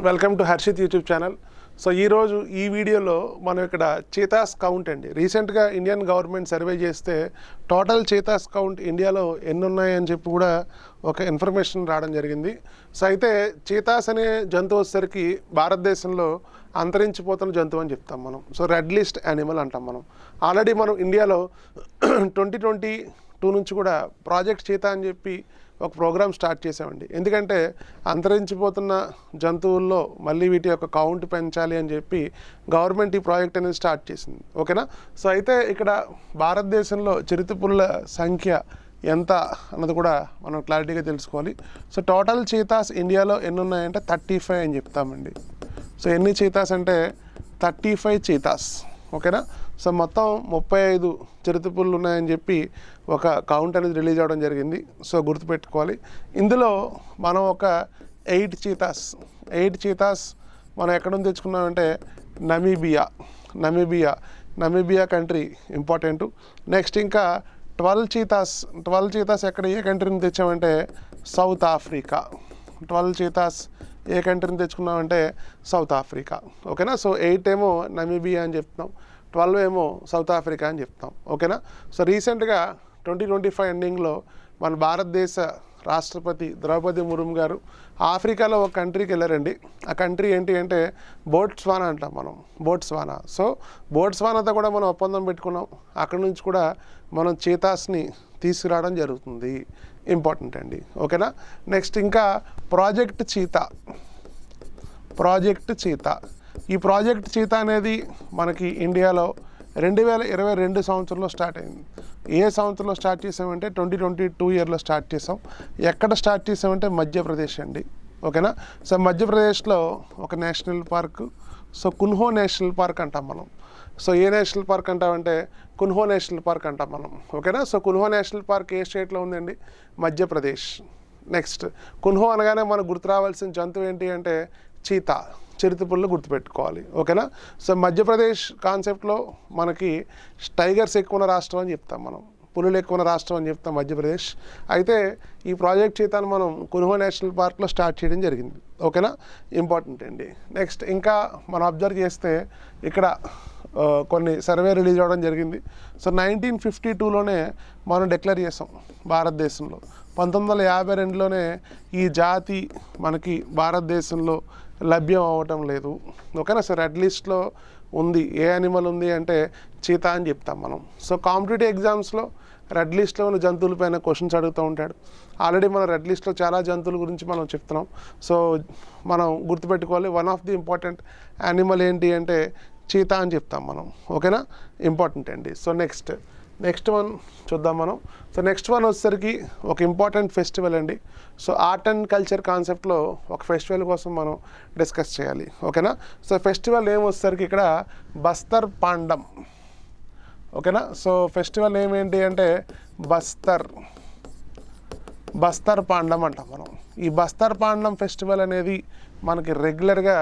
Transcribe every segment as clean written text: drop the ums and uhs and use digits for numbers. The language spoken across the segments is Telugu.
Welcome to Harshit YouTube channel. So ఈరోజు ఈ వీడియోలో మనం ఇక్కడ చీతాస్ కౌంట్ అండి. రీసెంట్గా ఇండియన్ గవర్నమెంట్ సర్వే చేస్తే టోటల్ చీతాస్ కౌంట్ ఇండియాలో ఎన్ని ఉన్నాయని చెప్పి కూడా ఒక ఇన్ఫర్మేషన్ రావడం జరిగింది. సో అయితే చీతాస్ అనే జంతువు వచ్చేసరికి భారతదేశంలో అంతరించిపోతున్న జంతువు అని చెప్తాం మనం. సో రెడ్ లిస్ట్ యానిమల్ అంటాం మనం. ఆల్రెడీ మనం ఇండియాలో 2022 నుంచి కూడా ప్రాజెక్ట్ చీతా అని చెప్పి ఒక ప్రోగ్రామ్ స్టార్ట్ చేసామండి. ఎందుకంటే అంతరించిపోతున్న జంతువుల్లో మళ్ళీ వీటి యొక్క కౌంట్ పెంచాలి అని చెప్పి గవర్నమెంట్ ఈ ప్రాజెక్ట్ అనేది స్టార్ట్ చేసింది. ఓకేనా. సో అయితే ఇక్కడ భారతదేశంలో చిరుతపులుల సంఖ్య ఎంత అన్నది కూడా మనం క్లారిటీగా తెలుసుకోవాలి. సో టోటల్ చీతాస్ ఇండియాలో ఎన్ని ఉన్నాయంటే 35 అని చెప్తామండి. సో ఎన్ని చీతాస్ అంటే 35 చీతాస్. ఓకేనా. సో మొత్తం 35 చిరుతపులులు ఉన్నాయని చెప్పి ఒక కౌంట్ అనేది రిలీజ్ అవ్వడం జరిగింది. సో గుర్తుపెట్టుకోవాలి. ఇందులో మనం ఒక 8 చీతాస్ మనం ఎక్కడ నుంచి తెచ్చుకున్నామంటే నమీబియా కంట్రీ ఇంపార్టెంట్. నెక్స్ట్ ఇంకా 12 చీతాస్ ఎక్కడ ఏ కంట్రీ నుంచి తెచ్చామంటే సౌత్ ఆఫ్రికా. 12 చీతాస్ ఏ కంట్రీని తెచ్చుకున్నామంటే సౌత్ ఆఫ్రికా. ఓకేనా. సో 8 ఏమో నమీబియా అని చెప్తున్నాం, 12 ఏమో సౌత్ ఆఫ్రికా అని చెప్తాం. ఓకేనా. సో రీసెంట్గా 2025 ఎండింగ్లో మన భారతదేశ రాష్ట్రపతి ద్రౌపది ముర్ము గారు ఆఫ్రికాలో ఒక కంట్రీకి వెళ్ళారండి. ఆ కంట్రీ ఏంటి అంటే బోట్స్వానా అంటాం మనం, బోట్స్వానా. సో బోట్స్వానాతో కూడా మనం ఒప్పందం పెట్టుకున్నాం. అక్కడ నుంచి కూడా మనం చీతాస్ని తీసుకురావడం జరుగుతుంది. ఇంపార్టెంట్ అండి. ఓకేనా. నెక్స్ట్ ఇంకా ప్రాజెక్ట్ చీతా. ఈ ప్రాజెక్ట్ చీతా అనేది మనకి ఇండియాలో 2022 సంవత్సరంలో స్టార్ట్ అయింది. ఏ సంవత్సరంలో స్టార్ట్ చేసామంటే 2022 ఇయర్లో స్టార్ట్ చేసాం. ఎక్కడ స్టార్ట్ చేసామంటే మధ్యప్రదేశ్ అండి. ఓకేనా. సో మధ్యప్రదేశ్లో ఒక national park, so Kuno national park అంటాం మనం. సో ఏ నేషనల్ పార్క్ అంటామంటే కున్హో నేషనల్ పార్క్ అంటాం మనం. ఓకేనా. సో కున్హో నేషనల్ పార్క్ ఏ స్టేట్లో ఉందండి? మధ్యప్రదేశ్. నెక్స్ట్ కున్హో అనగానే మనకు గుర్తు రావాల్సిన జంతువు ఏంటి అంటే చీతా, చిరుతపులులు గుర్తుపెట్టుకోవాలి. ఓకేనా. సో మధ్యప్రదేశ్ కాన్సెప్ట్లో మనకి టైగర్స్ ఎక్కువ ఉన్న రాష్ట్రం అని చెప్తాం మనం, పులులు ఎక్కువ ఉన్న రాష్ట్రం అని చెప్తాం మధ్యప్రదేశ్. అయితే ఈ ప్రాజెక్ట్ చీతాను మనం కున్హో నేషనల్ పార్క్లో స్టార్ట్ చేయడం జరిగింది. ఓకేనా. ఇంపార్టెంట్ అండి. నెక్స్ట్ ఇంకా మనం అబ్జర్వ్ చేస్తే ఇక్కడ కొన్ని సర్వే రిలీజ్ అవ్వడం జరిగింది. సో 1952లోనే మనం డిక్లేర్ చేసాం భారతదేశంలో. 1952లోనే ఈ జాతి మనకి భారతదేశంలో లభ్యం అవ్వటం లేదు. ఓకేనా. సో రెడ్ లిస్ట్లో ఉంది. ఏ యానిమల్ ఉంది అంటే చీతా అని చెప్తాం మనం. సో కాంపిటేటివ్ ఎగ్జామ్స్లో రెడ్ లిస్ట్లో ఉన్న జంతువుల పైన క్వశ్చన్స్ అడుగుతూ ఉంటాడు. ఆల్రెడీ మనం రెడ్ లిస్ట్లో చాలా జంతువుల గురించి మనం చెప్తున్నాం. సో మనం గుర్తుపెట్టుకోవాలి, one of the important animal ఏంటి అంటే చీతా అని చెప్తాం మనం. ఓకేనా. ఇంపార్టెంట్ అండి. సో నెక్స్ట్ వన్ చూద్దాం మనం. సో నెక్స్ట్ వన్ వచ్చేసరికి ఒక ఇంపార్టెంట్ ఫెస్టివల్ అండి. సో ఆర్ట్ అండ్ కల్చర్ కాన్సెప్ట్లో ఒక ఫెస్టివల్ కోసం మనం డిస్కస్ చేయాలి. ఓకేనా. సో ఫెస్టివల్ నేమ్ వచ్చేసరికి ఇక్కడ బస్తర్ పాండం. ఓకేనా. సో ఫెస్టివల్ నేమ్ ఏంటి అంటే బస్తర్ పాండం అంటాం మనం. ఈ బస్తర్ పాండం ఫెస్టివల్ అనేది మనకి రెగ్యులర్గా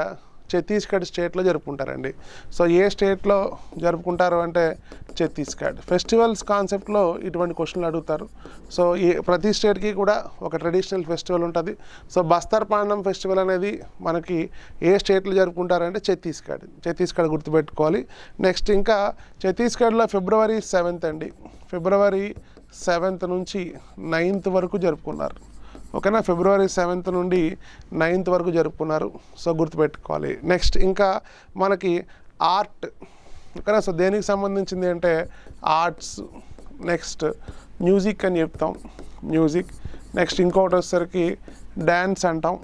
ఛత్తీస్గఢ్ స్టేట్లో జరుపుకుంటారండి. సో ఏ స్టేట్లో జరుపుకుంటారు అంటే ఛత్తీస్గఢ్. ఫెస్టివల్స్ కాన్సెప్ట్లో ఇటువంటి క్వశ్చన్లు అడుగుతారు. సో ప్రతి స్టేట్కి కూడా ఒక ట్రెడిషనల్ ఫెస్టివల్ ఉంటుంది. సో బస్తర్ పాండం ఫెస్టివల్ అనేది మనకి ఏ స్టేట్లో జరుపుకుంటారంటే ఛత్తీస్గఢ్ గుర్తుపెట్టుకోవాలి. నెక్స్ట్ ఇంకా ఛత్తీస్గఢ్లో ఫిబ్రవరి 7th అండి. ఫిబ్రవరి 7th నుంచి 9th వరకు జరుపుకున్నారు. ఓకేనా. ఫిబ్రవరి 7th నుండి 9th వరకు జరుపుకున్నారు. సో గుర్తుపెట్టుకోవాలి. నెక్స్ట్ ఇంకా మనకి ఆర్ట్. ఓకేనా. సో దేనికి సంబంధించింది అంటే ఆర్ట్స్. నెక్స్ట్ మ్యూజిక్ అని చెప్తాం, మ్యూజిక్. నెక్స్ట్ ఇంకొకటి వచ్చేసరికి డ్యాన్స్ అంటాం.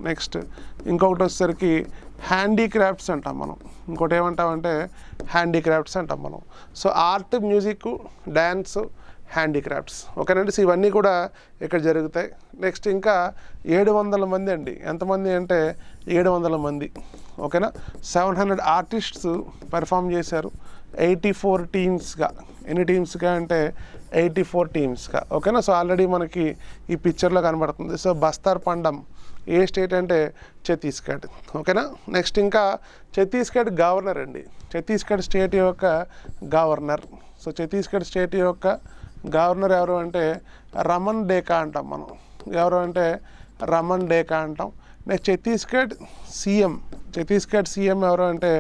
నెక్స్ట్ ఇంకొకటి వచ్చేసరికి హ్యాండీక్రాఫ్ట్స్ అంటాం మనం. ఇంకోటి ఏమంటామంటే హ్యాండీక్రాఫ్ట్స్ అంటాం మనం. So art, music, dance, handicrafts. ఓకేనండి. సో ఇవన్నీ కూడా ఇక్కడ జరుగుతాయి. నెక్స్ట్ ఇంకా 700 మంది అండి. ఎంతమంది అంటే 700 మంది. ఓకేనా. 700 ఆర్టిస్ట్స్ పెర్ఫామ్ చేశారు 84 టీమ్స్గా. ఎన్ని టీమ్స్గా అంటే 84 టీమ్స్గా. ఓకేనా. సో ఆల్రెడీ మనకి ఈ పిక్చర్లో కనబడుతుంది. సో బస్తర్ పాండం ఏ స్టేట్ అంటే ఛత్తీస్గఢ్. ఓకేనా. నెక్స్ట్ ఇంకా ఛత్తీస్గఢ్ గవర్నర్ అండి. ఛత్తీస్గఢ్ స్టేట్ యొక్క గవర్నర్. సో ఛత్తీస్గఢ్ స్టేట్ యొక్క గవర్నర్ ఎవరు అంటే రమన్ డేకా అంటాం మనం. ఎవరు అంటే రమన్ డేకా అంటాం. నెక్స్ట్ ఛత్తీస్గఢ్ సీఎం ఎవరు అంటే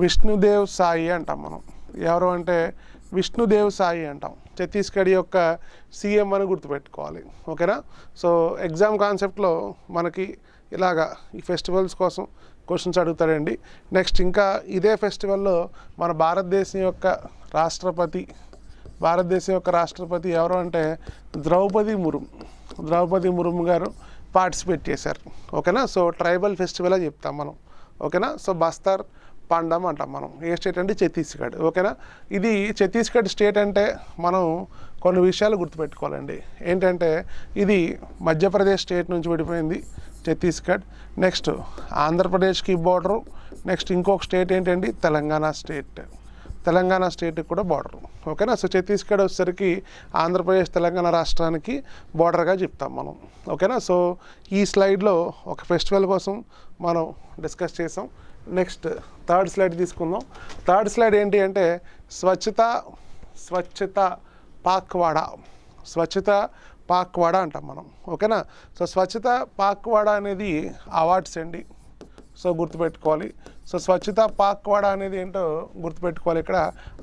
విష్ణుదేవ్ సాయి అంటాం మనం. ఎవరు అంటే విష్ణుదేవ్ సాయి అంటాం. ఛత్తీస్గఢ్ యొక్క సీఎం అని గుర్తుపెట్టుకోవాలి. ఓకేనా. సో ఎగ్జామ్ కాన్సెప్ట్లో మనకి ఇలాగా ఈ ఫెస్టివల్స్ కోసం క్వశ్చన్స్ అడుగుతారండి. నెక్స్ట్ ఇంకా ఇదే ఫెస్టివల్లో మన భారతదేశం యొక్క రాష్ట్రపతి ఎవరు అంటే ద్రౌపది ముర్ము గారు పార్టిసిపేట్ చేశారు. ఓకేనా. సో ట్రైబల్ ఫెస్టివల్ అని చెప్తాం మనం. ఓకేనా. సో బస్తర్ పాండం అంటాం మనం. ఏ స్టేట్ అంటే ఛత్తీస్గఢ్. ఓకేనా. ఇది ఛత్తీస్గఢ్ స్టేట్ అంటే మనం కొన్ని విషయాలు గుర్తుపెట్టుకోవాలండి. ఏంటంటే ఇది మధ్యప్రదేశ్ స్టేట్ నుంచి విడిపోయింది ఛత్తీస్గఢ్. నెక్స్ట్ ఆంధ్రప్రదేశ్కి బోర్డరు. నెక్స్ట్ ఇంకొక స్టేట్ ఏంటండి తెలంగాణ స్టేట్కి కూడా బార్డరు. ఓకేనా. సో ఛత్తీస్గఢ్ వచ్చేసరికి ఆంధ్రప్రదేశ్ తెలంగాణ రాష్ట్రానికి బార్డర్గా చెప్తాం మనం. ఓకేనా. సో ఈ స్లైడ్లో ఒక ఫెస్టివల్ కోసం మనం డిస్కస్ చేసాం. నెక్స్ట్ థర్డ్ స్లైడ్ తీసుకుందాం. థర్డ్ స్లైడ్ ఏంటి అంటే స్వచ్ఛత పాక్వాడా అంటాం మనం. ఓకేనా. సో స్వచ్ఛత పాక్వాడా అనేది అవార్డ్స్ అండి. సో గుర్తుపెట్టుకోవాలి. సో స్వచ్ఛత పాక్వాడా అనేది ఏంటో గుర్తుపెట్టుకోవాలి. ఇక్కడ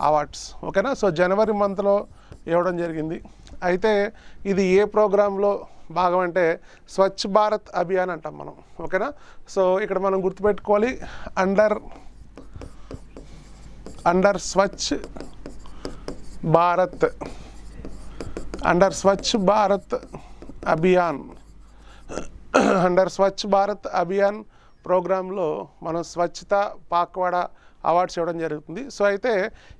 అవార్డ్స్. ఓకేనా. సో జనవరి మంత్లో ఇవ్వడం జరిగింది. అయితే ఇది ఏ ప్రోగ్రాంలో భాగం అంటే స్వచ్ఛ భారత్ అభియాన్ అంటాం మనం. ఓకేనా. సో ఇక్కడ మనం గుర్తుపెట్టుకోవాలి అండర్ స్వచ్ఛ భారత్ అభియాన్ ప్రోగ్రాంలో మనం స్వచ్ఛత పాక్వాడా అవార్డ్స్ ఇవ్వడం జరుగుతుంది. సో అయితే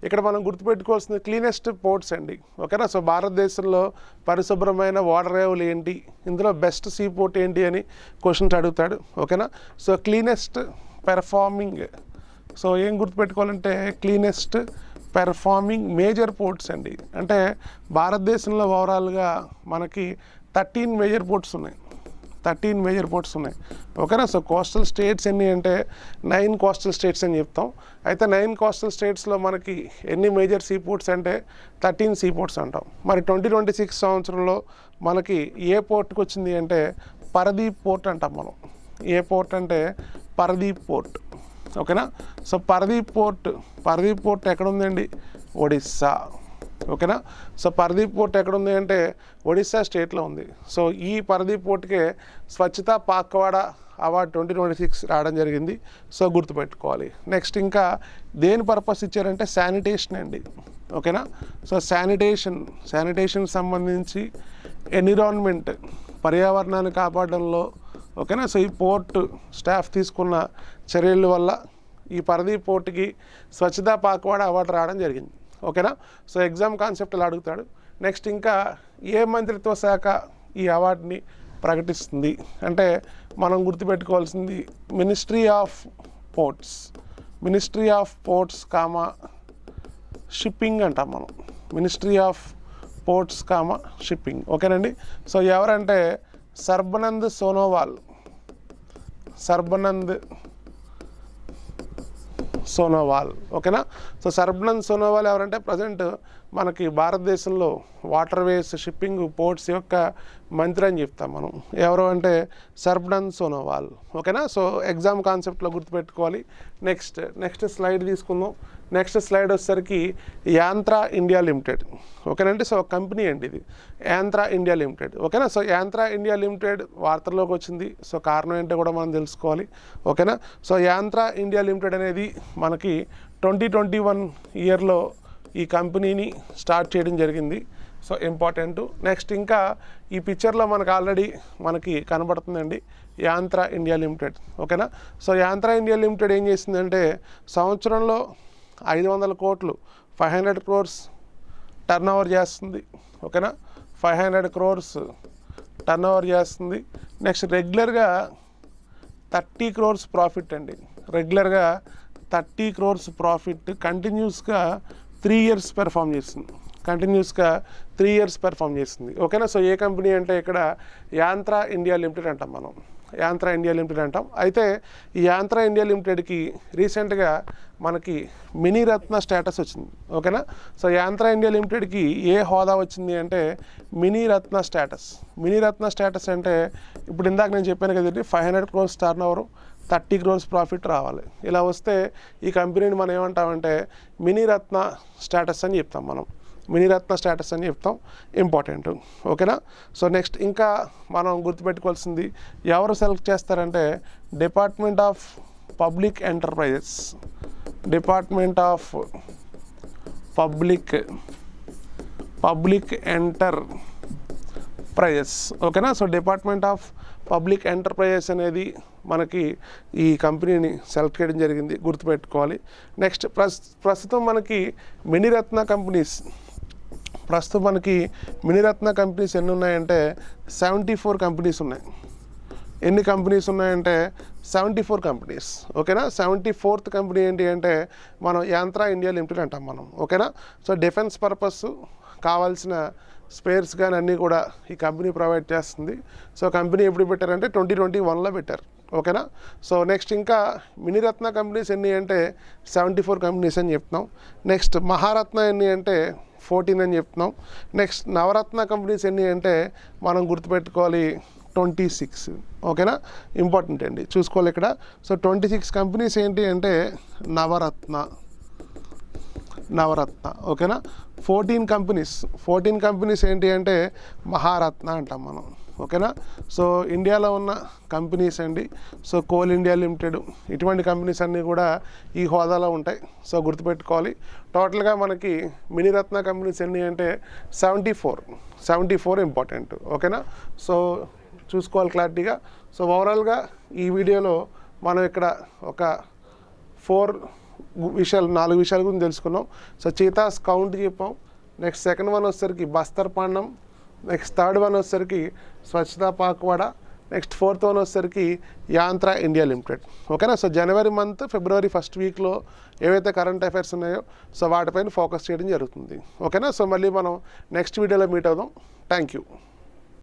ఇక్కడ మనం గుర్తుపెట్టుకోవాల్సింది క్లీనెస్ట్ పోర్ట్స్ అండి. ఓకేనా. సో భారతదేశంలో పరిశుభ్రమైన వాటర్ రేవులు ఏంటి, ఇందులో బెస్ట్ సీ పోర్ట్ ఏంటి అని క్వశ్చన్స్ అడుగుతాడు. ఓకేనా. So cleanest performing. సో ఏం గుర్తుపెట్టుకోవాలంటే క్లీనెస్ట్ పెర్ఫార్మింగ్ మేజర్ పోర్ట్స్ అండి. అంటే భారతదేశంలో ఓవరాల్గా మనకి 13 మేజర్ పోర్ట్స్ ఉన్నాయి. ఓకేనా. సో కోస్టల్ స్టేట్స్ ఎన్ని అంటే 9 కోస్టల్ స్టేట్స్ అని చెప్తాం. అయితే 9 కోస్టల్ స్టేట్స్లో మనకి ఎన్ని మేజర్ సీ పోర్ట్స్ అంటే 13 సీ పోర్ట్స్ అంటాం. మరి 2026 సంవత్సరంలో మనకి ఏ పోర్ట్కి వచ్చింది అంటే పరదీప్ పోర్ట్ అంటాం మనం. ఏ పోర్ట్ అంటే పరదీప్ పోర్ట్. ఓకేనా. సో పరదీప్ పోర్ట్ ఎక్కడ ఉందండి? ఒడిస్సా. ఓకేనా. సో పరదీప్ పోర్ట్ ఎక్కడ ఉంది అంటే ఒడిస్సా స్టేట్లో ఉంది. సో ఈ పరదీప్ పోర్ట్కే స్వచ్ఛత పాక్వాడా అవార్డు 2026 రావడం జరిగింది. సో గుర్తుపెట్టుకోవాలి. నెక్స్ట్ ఇంకా దేని పర్పస్ ఇచ్చారంటే శానిటేషన్ అండి. ఓకేనా. సో శానిటేషన్ సంబంధించి ఎన్విరాన్మెంట్ పర్యావరణాన్ని కాపాడడంలో ఓకేనా. సో ఈ పోర్ట్ స్టాఫ్ తీసుకున్న చర్యల వల్ల ఈ పరదీప్ పోర్ట్కి స్వచ్ఛత పాక్వాడా అవార్డు రావడం జరిగింది. ఓకేనా. సో ఎగ్జామ్ కాన్సెప్ట్ ఇలా అడుగుతాడు. నెక్స్ట్ ఇంకా ఏ మంత్రిత్వ శాఖ ఈ అవార్డుని ప్రకటిస్తుంది అంటే మనం గుర్తుపెట్టుకోవాల్సింది మినిస్ట్రీ ఆఫ్ పోర్ట్స్ షిప్పింగ్ అంటాం మనం. Ministry of ports shipping. ఓకేనండి. సో ఎవరంటే సర్బనంద్ సోనోవాల్. ఓకేనా. సో సర్బనంద్ సోనోవాల్ ఎవరంటే ప్రజెంట్ మనకి భారతదేశంలో వాటర్వేస్ షిప్పింగ్ పోర్ట్స్ యొక్క మంత్రి అని చెప్తాం మనం. ఎవరు అంటే సర్బనంద్ సోనోవాల్. ఓకేనా. సో ఎగ్జామ్ కాన్సెప్ట్లో గుర్తుపెట్టుకోవాలి. నెక్స్ట్ స్లైడ్ తీసుకుందాం. నెక్స్ట్ స్లైడ్ వచ్చేసరికి యాంత్రా ఇండియా లిమిటెడ్. ఓకేనండి. సో కంపెనీ అండి ఇది యాంత్రా ఇండియా లిమిటెడ్. ఓకేనా. సో యాంత్రా ఇండియా లిమిటెడ్ వార్తల్లోకి వచ్చింది. సో కారణం ఏంటో కూడా మనం తెలుసుకోవాలి. ఓకేనా. సో యాంత్రా ఇండియా లిమిటెడ్ అనేది మనకి 2021 ఇయర్లో ఈ కంపెనీని స్టార్ట్ చేయడం జరిగింది. So important. నెక్స్ట్ ఇంకా ఈ పిక్చర్లో మనకి కనబడుతుందండి యాంత్రా ఇండియా లిమిటెడ్. ఓకేనా. సో యాంత్రా ఇండియా లిమిటెడ్ ఏం చేసిందంటే సంవత్సరంలో 500 కోట్లు 500 crores టర్న్ ఓవర్ చేస్తుంది. ఓకేనా. 500 crores టర్న్ ఓవర్ చేస్తుంది. నెక్స్ట్ రెగ్యులర్గా 30 crores ప్రాఫిట్ అండి. రెగ్యులర్గా 30 crores ప్రాఫిట్ కంటిన్యూస్గా 3 years పెర్ఫామ్ చేస్తుంది. ఓకేనా. సో ఏ కంపెనీ అంటే ఇక్కడ యాంత్రా ఇండియా లిమిటెడ్ అంటాం మనం. యాంత్రా ఇండియా లిమిటెడ్ అంటాం. అయితే ఈ యాంత్రా ఇండియా లిమిటెడ్కి రీసెంట్గా మనకి మినీ రత్న స్టేటస్ వచ్చింది. ఓకేనా. సో యాంత్రా ఇండియా లిమిటెడ్కి ఏ హోదా వచ్చింది అంటే మినీ రత్న స్టేటస్. మినీ రత్న స్టేటస్ అంటే ఇప్పుడు ఇందాక నేను చెప్పాను కదండి, 500 crores turn over, 30 crores profit రావాలి. ఇలా వస్తే ఈ కంపెనీని మనం ఏమంటామంటే మినీ రత్న స్టేటస్ అని చెప్తాం. మనం మినీ రత్న స్టేటస్ అని చెప్తాం. ఇంపార్టెంట్. ఓకేనా. సో నెక్స్ట్ ఇంకా మనం గుర్తుపెట్టుకోవాల్సింది ఎవరు సెలెక్ట్ చేస్తారంటే department of public enterprises. Department of public enterprises. ఓకేనా. So department of public enterprises అనేది మనకి ఈ కంపెనీని సెలెక్ట్ చేయడం జరిగింది, గుర్తుపెట్టుకోవాలి. నెక్స్ట్ ప్రస్తుతం మనకి మినీరత్న కంపెనీస్ ఎన్ని ఉన్నాయంటే 74 కంపెనీస్ ఉన్నాయి. ఎన్ని కంపెనీస్ ఉన్నాయంటే 74 కంపెనీస్. ఓకేనా. 74th కంపెనీ ఏంటి అంటే మనం యాంత్రా ఇండియా లిమిటెడ్ అంటాం మనం. ఓకేనా. సో డిఫెన్స్ పర్పస్ కావాల్సిన స్పేర్స్ కానీ అన్నీ కూడా ఈ కంపెనీ ప్రొవైడ్ చేస్తుంది. సో కంపెనీ ఎప్పుడు పెట్టారంటే 2021లో పెట్టారు. ఓకేనా. సో నెక్స్ట్ ఇంకా మినీరత్న కంపెనీస్ ఎన్ని అంటే 74 కంపెనీస్ అని చెప్తున్నాం. నెక్స్ట్ మహారత్న ఎన్ని అంటే 14 అని చెప్తున్నాం. నెక్స్ట్ నవరత్న కంపెనీస్ ఎన్ని అంటే మనం గుర్తుపెట్టుకోవాలి 26. ఓకేనా. ఇంపార్టెంట్ అండి, చూసుకోవాలి ఇక్కడ. సో 26 కంపెనీస్ ఏంటి అంటే నవరత్న. ఓకేనా. 14 కంపెనీస్ ఏంటి అంటే మహారత్న అంటాం మనం. ఓకేనా. సో ఇండియాలో ఉన్న కంపెనీస్ అండి. సో కోల్ ఇండియా లిమిటెడ్ ఇటువంటి కంపెనీస్ అన్నీ కూడా ఈ హోదాలో ఉంటాయి. సో గుర్తుపెట్టుకోవాలి. టోటల్గా మనకి మినీరత్న కంపెనీస్ ఎన్ని అంటే 74 ఇంపార్టెంట్. ఓకేనా. సో చూసుకోవాలి క్లారిటీగా. సో ఓవరాల్గా ఈ వీడియోలో మనం ఇక్కడ ఒక 4 విషయాల గురించి తెలుసుకున్నాం. సో చీతాస్ కౌంట్ చెప్పాం. నెక్స్ట్ సెకండ్ వన్ వచ్చేసరికి బస్తర్ పాండం. నెక్స్ట్ థర్డ్ వన్ వచ్చేసరికి స్వచ్ఛతా పాక్వాడా. నెక్స్ట్ ఫోర్త్ వన్ వచ్చేసరికి యాంత్రా ఇండియా లిమిటెడ్. ఓకేనా. సో జనవరి మంత్ ఫిబ్రవరి ఫస్ట్ వీక్లో ఏవైతే కరెంట్ అఫైర్స్ ఉన్నాయో సో వాటిపైన ఫోకస్ చేయడం జరుగుతుంది. ఓకేనా. సో మళ్ళీ మనం నెక్స్ట్ వీడియోలో మీట్ అవుదాం. Thank you.